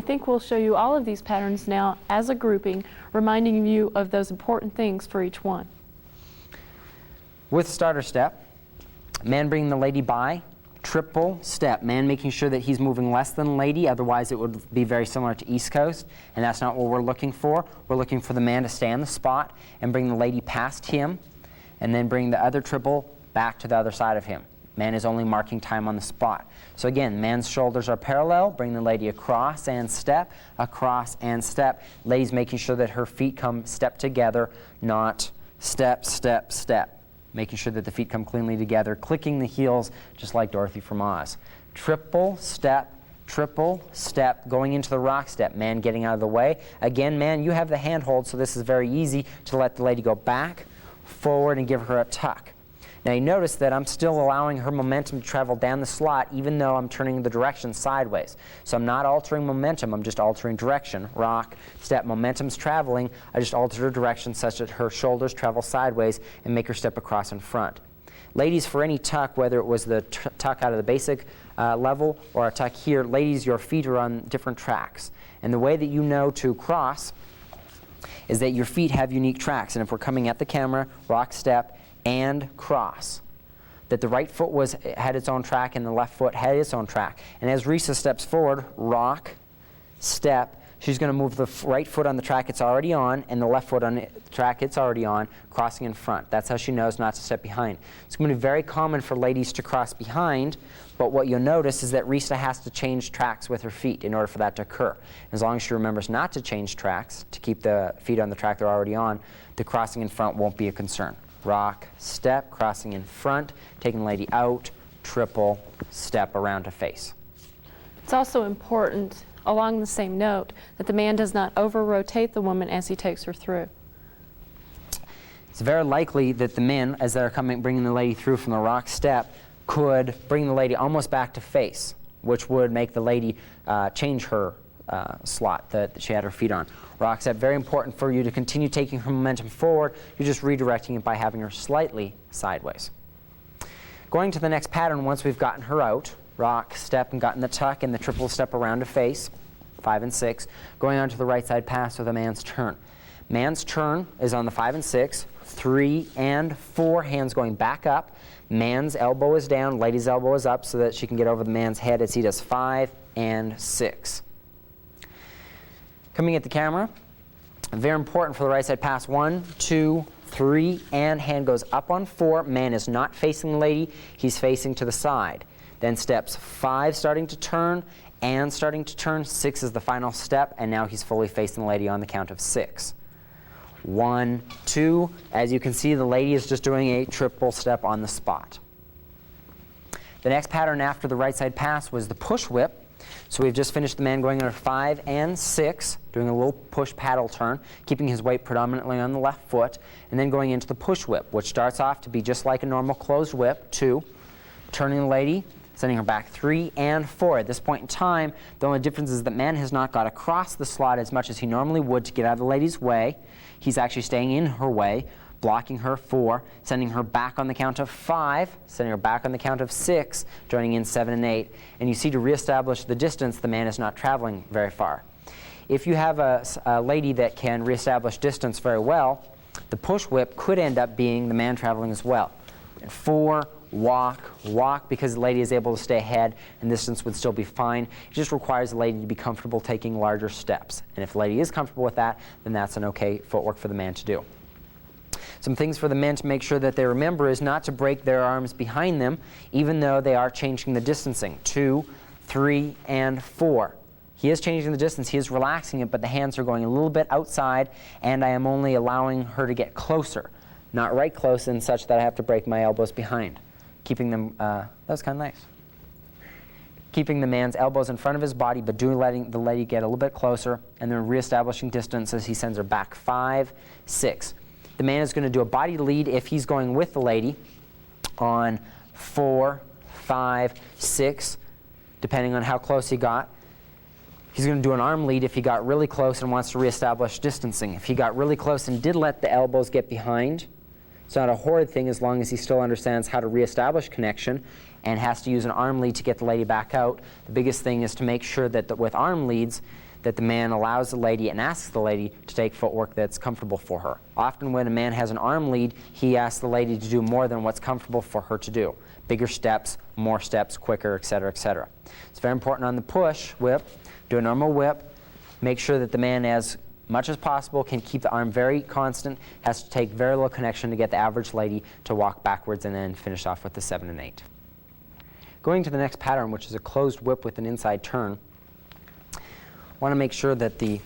think we'll show you all of these patterns now as a grouping, reminding you of those important things for each one. With starter step, man bringing the lady by, triple step, man making sure that he's moving less than the lady, otherwise it would be very similar to East Coast, and that's not what we're looking for. We're looking for the man to stay on the spot and bring the lady past him, and then bring the other triple back to the other side of him. Man is only marking time on the spot. So again, man's shoulders are parallel, bring the lady across and step, across and step. Lady's making sure that her feet come step together, not step, step, step. Making sure that the feet come cleanly together, clicking the heels just like Dorothy from Oz. Triple step, going into the rock step. Man getting out of the way. Again, man, you have the handhold, so this is very easy to let the lady go back, forward, and give her a tuck. Now you notice that I'm still allowing her momentum to travel down the slot even though I'm turning the direction sideways. So I'm not altering momentum, I'm just altering direction. Rock, step, momentum's traveling, I just alter her direction such that her shoulders travel sideways and make her step across in front. Ladies, for any tuck, whether it was the tuck out of the basic level or a tuck here, ladies, your feet are on different tracks. And the way that you know to cross is that your feet have unique tracks. And if we're coming at the camera, rock, step, and cross, that the right foot had its own track and the left foot had its own track. And as Resa steps forward, rock, step, she's going to move the right foot on the track it's already on and the left foot on the track it's already on, crossing in front. That's how she knows not to step behind. It's going to be very common for ladies to cross behind, but what you'll notice is that Resa has to change tracks with her feet in order for that to occur. As long as she remembers not to change tracks, to keep the feet on the track they're already on, the crossing in front won't be a concern. Rock, step, crossing in front, taking the lady out, triple, step around to face. It's also important, along the same note, that the man does not over-rotate the woman as he takes her through. It's very likely that the men, as they're bringing the lady through from the rock step, could bring the lady almost back to face, which would make the lady change her slot that she had her feet on. Rock step, very important for you to continue taking her momentum forward. You're just redirecting it by having her slightly sideways. Going to the next pattern, once we've gotten her out, rock, step, and gotten the tuck and the triple step around to face, 5 and 6, going on to the right side pass with a man's turn. Man's turn is on the 5 and 6, 3 and 4, hands going back up. Man's elbow is down, lady's elbow is up so that she can get over the man's head as he does 5 and 6. Coming at the camera, very important for the right side pass, 1, 2, 3, and hand goes up on 4. Man is not facing the lady, he's facing to the side. Then steps 5 starting to turn, and starting to turn, 6 is the final step, and now he's fully facing the lady on the count of 6. 1, 2, as you can see the lady is just doing a triple step on the spot. The next pattern after the right side pass was the push whip. So we've just finished the man going under 5 and 6, doing a little push paddle turn, keeping his weight predominantly on the left foot, and then going into the push whip, which starts off to be just like a normal closed whip, 2, turning the lady, sending her back 3 and 4. At this point in time, the only difference is that man has not got across the slot as much as he normally would to get out of the lady's way. He's actually staying in her way, blocking her 4, sending her back on the count of 5, sending her back on the count of 6, joining in 7 and 8. And you see, to reestablish the distance, the man is not traveling very far. If you have a lady that can reestablish distance very well, the push whip could end up being the man traveling as well. And 4, walk, walk, because the lady is able to stay ahead and distance would still be fine. It just requires the lady to be comfortable taking larger steps. And if the lady is comfortable with that, then that's an okay footwork for the man to do. Some things for the men to make sure that they remember is not to break their arms behind them, even though they are changing the distancing. 2, 3, and 4. He is changing the distance, he is relaxing it, but the hands are going a little bit outside, and I am only allowing her to get closer. Not right close in such that I have to break my elbows behind. Keeping them, that was kind of nice. Keeping the man's elbows in front of his body, but letting the lady get a little bit closer, and then reestablishing distance as he sends her back 5, 6. The man is going to do a body lead if he's going with the lady on 4, 5, 6, depending on how close he got. He's going to do an arm lead if he got really close and wants to reestablish distancing. If he got really close and did let the elbows get behind, it's not a horrid thing as long as he still understands how to reestablish connection and has to use an arm lead to get the lady back out. The biggest thing is to make sure that with arm leads, that the man allows the lady and asks the lady to take footwork that's comfortable for her. Often when a man has an arm lead, he asks the lady to do more than what's comfortable for her to do. Bigger steps, more steps, quicker, etc., etc. It's very important on the push whip. Do a normal whip. Make sure that the man, as much as possible, can keep the arm very constant, has to take very little connection to get the average lady to walk backwards and then finish off with the 7 and 8. Going to the next pattern, which is a closed whip with an inside turn. Want to make sure that the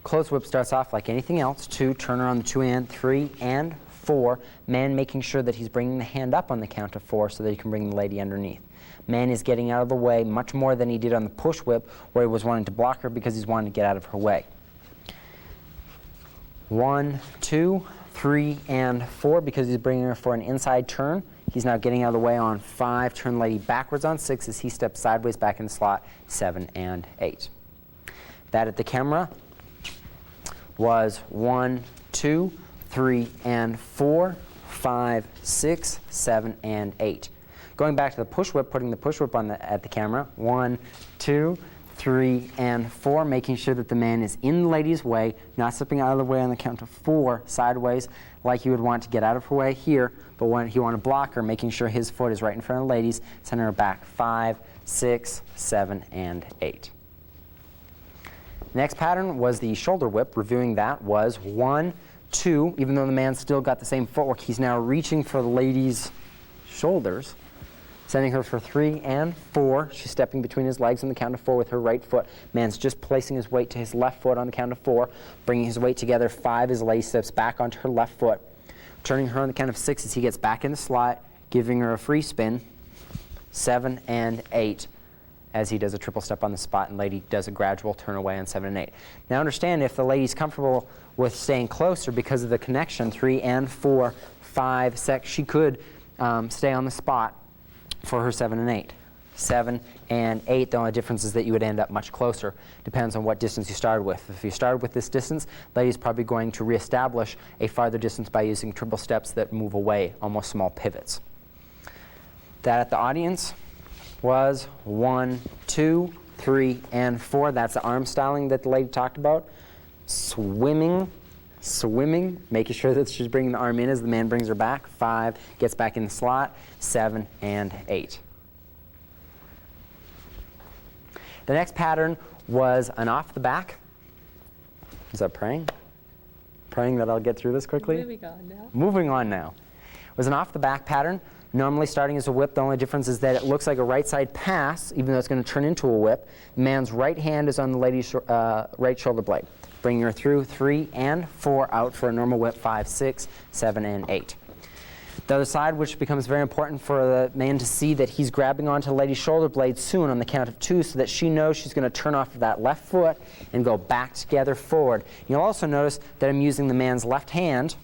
closed whip starts off like anything else. 2, turn her on the 2 and 3 and 4. Man making sure that he's bringing the hand up on the count of 4 so that he can bring the lady underneath. Man is getting out of the way much more than he did on the push whip, where he was wanting to block her because he's wanting to get out of her way. 1, 2, 3, and 4, because he's bringing her for an inside turn. He's now getting out of the way on 5, turn the lady backwards on 6 as he steps sideways back in the slot, 7 and 8. That at the camera was 1, 2, 3, and 4, 5, 6, 7, and 8. Going back to the push whip, putting the push whip on at the camera, 1, 2, 3, and 4, making sure that the man is in the lady's way, not slipping out of the way on the count of 4 sideways like you would want to get out of her way here, but when you want to block her, making sure his foot is right in front of the ladies, sending her back 5, 6, 7, and 8. Next pattern was the shoulder whip. Reviewing that was 1, 2, even though the man's still got the same footwork, he's now reaching for the lady's shoulders, sending her for 3 and 4. She's stepping between his legs on the count of 4 with her right foot. Man's just placing his weight to his left foot on the count of 4, bringing his weight together 5 as the lady steps back onto her left foot, turning her on the count of 6 as he gets back in the slot, giving her a free spin, 7 and 8. As he does a triple step on the spot, and lady does a gradual turn away on 7 and 8. Now understand, if the lady's comfortable with staying closer because of the connection, 3 and 4, 5, 6, she could stay on the spot for her 7 and 8. 7 and 8, the only difference is that you would end up much closer. Depends on what distance you started with. If you started with this distance, lady's probably going to reestablish a farther distance by using triple steps that move away, almost small pivots. That at the audience was 1, 2, 3, and 4. That's the arm styling that the lady talked about. Swimming, making sure that she's bringing the arm in as the man brings her back. 5, gets back in the slot. 7 and 8. The next pattern was an off the back. Is that praying? Praying that I'll get through this quickly? Moving on now. It was an off the back pattern. Normally starting as a whip, the only difference is that it looks like a right side pass, even though it's going to turn into a whip. The man's right hand is on the lady's right shoulder blade, bringing her through 3 and 4 out for a normal whip, 5, 6, 7, and 8. The other side, which becomes very important for the man to see that he's grabbing onto the lady's shoulder blade soon on the count of 2, so that she knows she's going to turn off of that left foot and go back together forward. You'll also notice that I'm using the man's left hand.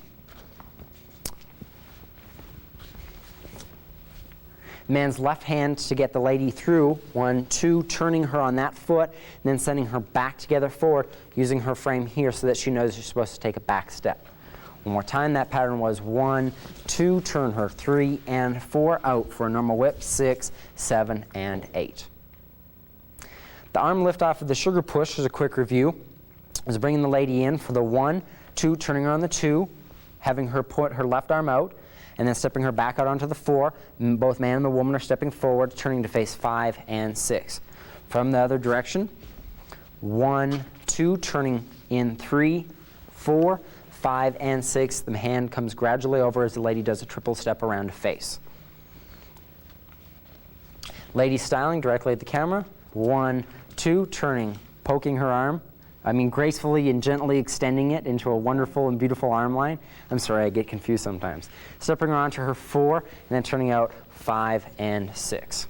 Man's left hand to get the lady through, 1, 2, turning her on that foot, and then sending her back together forward, using her frame here so that she knows she's supposed to take a back step. One more time, that pattern was 1, 2, turn her 3 and 4 out for a normal whip, 6, 7, and 8. The arm lift off of the sugar push is a quick review. Is bringing the lady in for the 1, 2, turning her on the 2, having her put her left arm out, and then stepping her back out onto the 4. Both man and the woman are stepping forward, turning to face 5 and 6. From the other direction, 1, 2, turning in 3, 4, 5, and 6. The hand comes gradually over as the lady does a triple step around to face. Lady styling directly at the camera, 1, 2, turning, poking her arm. Gracefully and gently extending it into a wonderful and beautiful arm line. I'm sorry, I get confused sometimes. Stepping her onto her 4, and then turning out 5 and 6.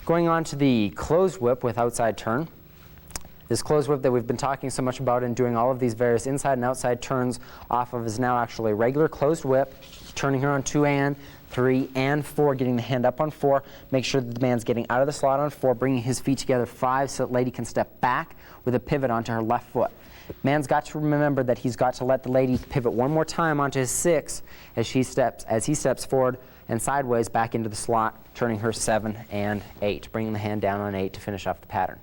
Going on to the closed whip with outside turn. This closed whip that we've been talking so much about and doing all of these various inside and outside turns off of is now actually a regular closed whip. Turning her on 2 and 3 and 4, getting the hand up on 4. Make sure that the man's getting out of the slot on 4, bringing his feet together 5 so that lady can step back with a pivot onto her left foot. Man's got to remember that he's got to let the lady pivot one more time onto his 6 as he steps forward and sideways back into the slot, turning her 7 and 8, bringing the hand down on 8 to finish off the pattern.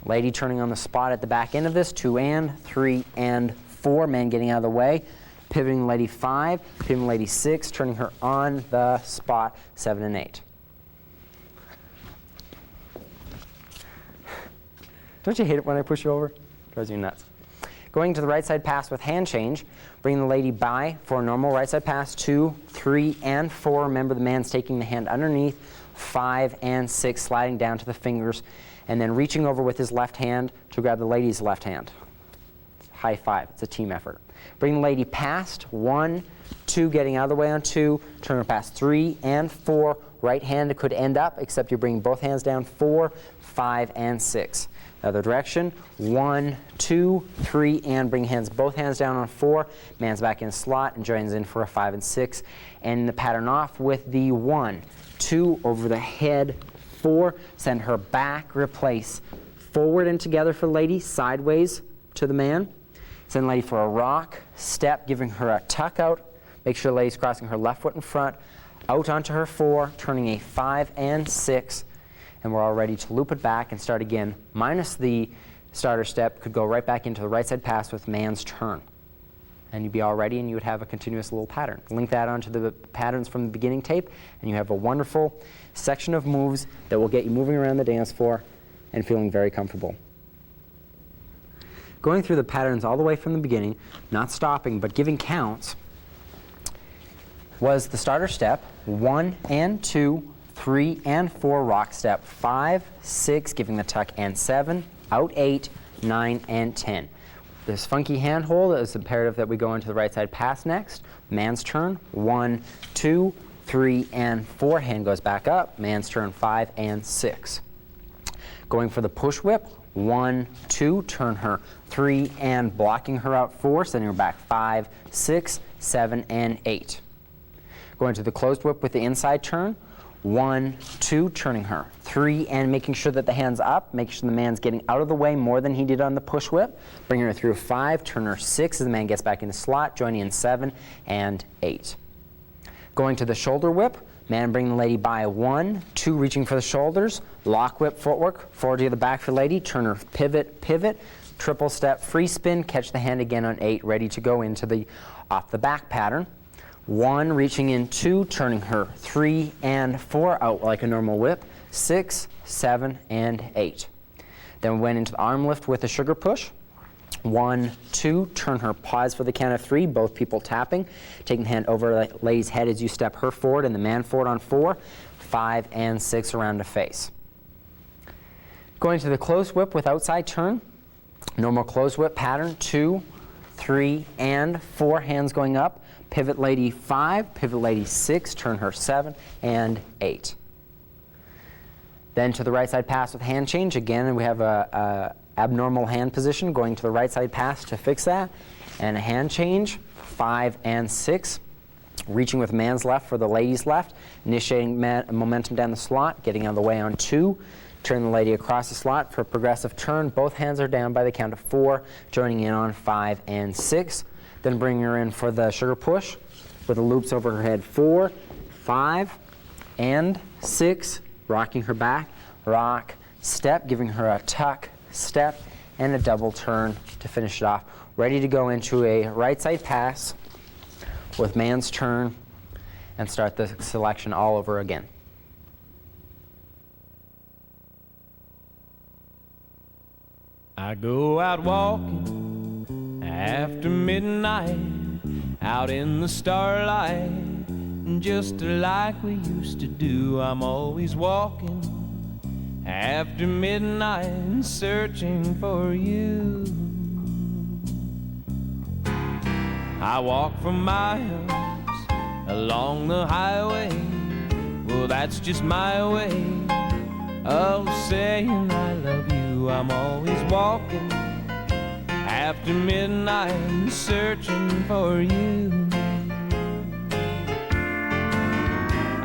Lady turning on the spot at the back end of this, 2 and 3 and 4, man getting out of the way, pivoting lady 5, pivoting lady 6, turning her on the spot, 7 and 8. Don't you hate it when I push you over? Drives you nuts. Going to the right side pass with hand change, bring the lady by for a normal right side pass, 2, 3, and 4. Remember the man's taking the hand underneath, 5 and 6, sliding down to the fingers, and then reaching over with his left hand to grab the lady's left hand. High five, it's a team effort. Bring the lady past, 1, 2, getting out of the way on 2, turn her past 3 and 4. Right hand could end up, except you're bringing both hands down, 4, 5, and 6. Other direction, 1, 2, 3, and bring both hands down on 4. Man's back in slot and joins in for a 5 and 6. And the pattern off with the 1, 2, over the head, 4, send her back, replace, forward and together for the lady, sideways to the man. Send the lady for a rock, step, giving her a tuck out. Make sure the lady's crossing her left foot in front, out onto her 4, turning a 5 and 6. And we're all ready to loop it back and start again. Minus the starter step, could go right back into the right side pass with man's turn. And you'd be all ready and you would have a continuous little pattern. Link that onto the patterns from the beginning tape and you have a wonderful section of moves that will get you moving around the dance floor and feeling very comfortable. Going through the patterns all the way from the beginning, not stopping but giving counts, was the starter step, 1 and 2, 3 and 4, rock step, 5, 6, giving the tuck, and 7, out 8, 9, and 10. This funky handhold is imperative that we go into the right side pass next. Man's turn, 1, 2, 3, and 4. Hand goes back up. Man's turn, 5 and 6. Going for the push whip, 1, 2, turn her 3 and blocking her out 4, sending her back 5, 6, 7, and 8. Going to the closed whip with the inside turn, 1, 2, turning her 3 and making sure that the hand's up, making sure the man's getting out of the way more than he did on the push whip. Bringing her through 5, turn her 6 as the man gets back in the slot, joining in 7 and 8. Going to the shoulder whip, man bringing the lady by 1, 2, reaching for the shoulders, lock whip footwork, forward to the back for the lady, turn her pivot, pivot, triple step, free spin, catch the hand again on 8, ready to go into the off the back pattern. 1, reaching in 2, turning her 3 and 4, out like a normal whip, 6, 7, and 8. Then we went into the arm lift with a sugar push. 1, 2, turn her, pause for the count of 3, both people tapping, taking the hand over the lady's head as you step her forward and the man forward on 4, 5, and 6 around the face. Going to the closed whip with outside turn, normal closed whip pattern, 2, 3, and 4, hands going up. Pivot lady 5, pivot lady 6, turn her 7 and 8. Then to the right side pass with hand change again, and we have a abnormal hand position, going to the right side pass to fix that, and a hand change, 5 and 6, reaching with man's left for the lady's left, initiating momentum down the slot, getting out of the way on 2, turn the lady across the slot for a progressive turn, both hands are down by the count of 4, joining in on 5 and 6. Then bring her in for the sugar push with the loops over her head, 4, 5, and 6, rocking her back, rock, step, giving her a tuck, step, and a double turn to finish it off. Ready to go into a right side pass with man's turn and start the selection all over again. I go out walking after midnight, out in the starlight, just like we used to do. I'm always walking after midnight, searching for you. I walk for miles along the highway, well that's just my way of saying I love you. I'm always walking after midnight, searching for you.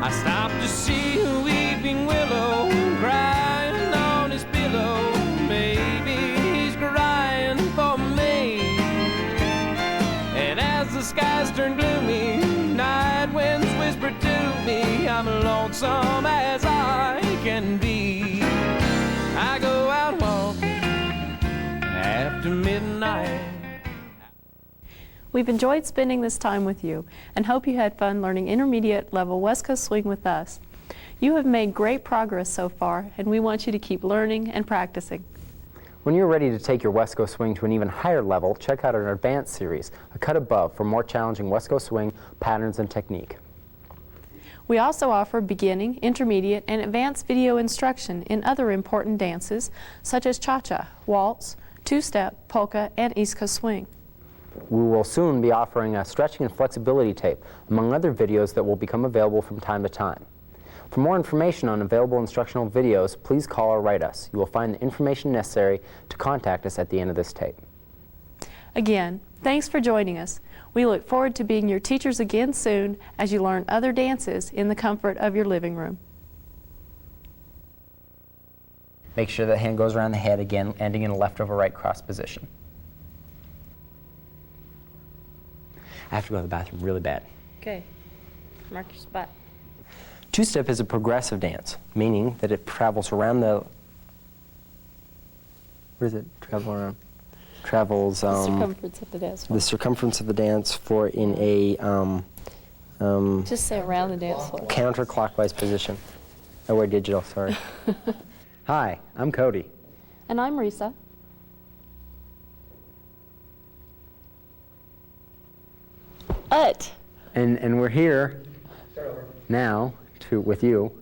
I stopped to see a weeping willow crying on his pillow. Maybe he's crying for me. And as the skies turn gloomy, night winds whisper to me, I'm lonesome as I can be. I go out walking night. We've enjoyed spending this time with you and hope you had fun learning intermediate level West Coast swing with us. You have made great progress so far, and we want you to keep learning and practicing. When you're ready to take your West Coast swing to an even higher level, check out our advanced series, A Cut Above, for more challenging West Coast swing patterns and technique. We also offer beginning, intermediate, and advanced video instruction in other important dances such as cha-cha, waltz, two-step, polka, and East Coast swing. We will soon be offering a stretching and flexibility tape, among other videos that will become available from time to time. For more information on available instructional videos, please call or write us. You will find the information necessary to contact us at the end of this tape. Again, thanks for joining us. We look forward to being your teachers again soon as you learn other dances in the comfort of your living room. Make sure the hand goes around the head again, ending in a left over right cross position. I have to go to the bathroom really bad. Okay, mark your spot. Two-step is a progressive dance, meaning that it travels around the... Where does it travel around? Travels... The circumference of the dance floor. The circumference of the dance floor in a... Just say around the dance floor. counterclockwise position. Oh, we're digital, sorry. Hi, I'm Cody. And I'm Resa. And we're here now with you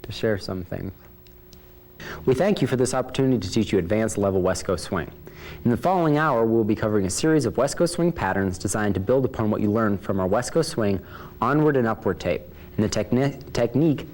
to share some things. We thank you for this opportunity to teach you advanced level West Coast swing. In the following hour, we'll be covering a series of West Coast swing patterns designed to build upon what you learned from our West Coast swing onward and upward tape, and the technique